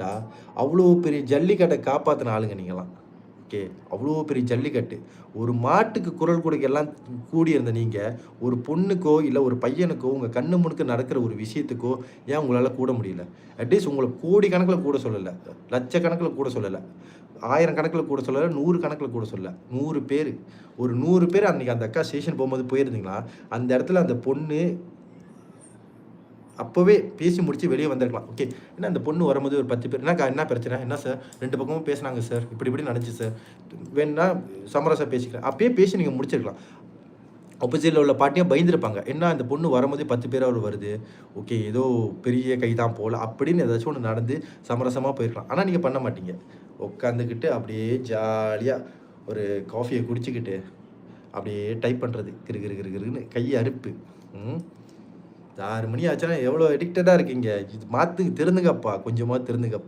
போட்டா, அவ்வளோ பெரிய ஜல்லிக்கட்ட காப்பாத்துன ஆளுங்க நீங்கலாம். ஓகே. அவ்வளோ பெரிய ஜல்லிக்கட்டு. ஒரு மாட்டுக்கு குரல் கொடுக்க எல்லாம் கூடியிருந்த நீங்க, ஒரு பொண்ணுக்கோ, இல்ல ஒரு பையனுக்கோ, உங்க கண்ணு முன்னுக்கு நடக்கிற ஒரு விஷயத்துக்கோ, ஏன் உங்களால கூட முடியல? அட்லீஸ்ட் உங்கள கோடிக்கணக்குல கூட சொல்லல. லட்சக்கணக்குல கூட சொல்லல. 1000 கணக்குல கூட சொல்லல. 100 கணக்குல கூட சொல்லல. 100 பேரு. ஒரு 100 பேர் அன்னைக்கு அந்த அக்கா ஸ்டேஷன் போம்போது போயிருந்தீங்கன்னா, அந்த இடத்துல அந்த பொண்ணு அப்பவே பேசி முடிச்சு வெளிய வந்திருக்கலாம். ஓகே. ஏன்னா அந்த பொண்ணு வரும்போது ஒரு 10 பேர், "என்னக்கா என்ன பிரச்சனை? என்ன சார்? 2 பக்கமும் பேசுனாங்க சார். இப்படி இப்படி நடந்துச்சு சார். வேணும்னா சமரசம் பேசிக்கலாம்." அப்பயே பேசி நீங்க முடிச்சிருக்கலாம். ஆப்போசிட்ல உள்ள பார்ட்டியும் பயந்திருப்பாங்க. என்ன அந்த பொண்ணு வரும்போதே 10 பேரோட வருது. ஓகே. ஏதோ பெரிய கை தான் போல அப்படின்னு ஏதாச்சும் ஒண்ணு நடந்து சமரசமா போயிருக்கலாம். ஆனா நீங்க பண்ண மாட்டீங்க. உட்காந்துக்கிட்டு அப்படியே ஜாலியா ஒரு காஃபிய குடிச்சுக்கிட்டு, அப்படியே டைப் பண்றது. கிறு கிறு கிறு கிறுன்னு கை அறுப்பு. ம். 6 மணி ஆச்சுன்னா எவ்வளோ அடிக்டடா இருக்கீங்க. இது திருந்துங்கப்பா. கொஞ்சமாவது திருந்துங்க.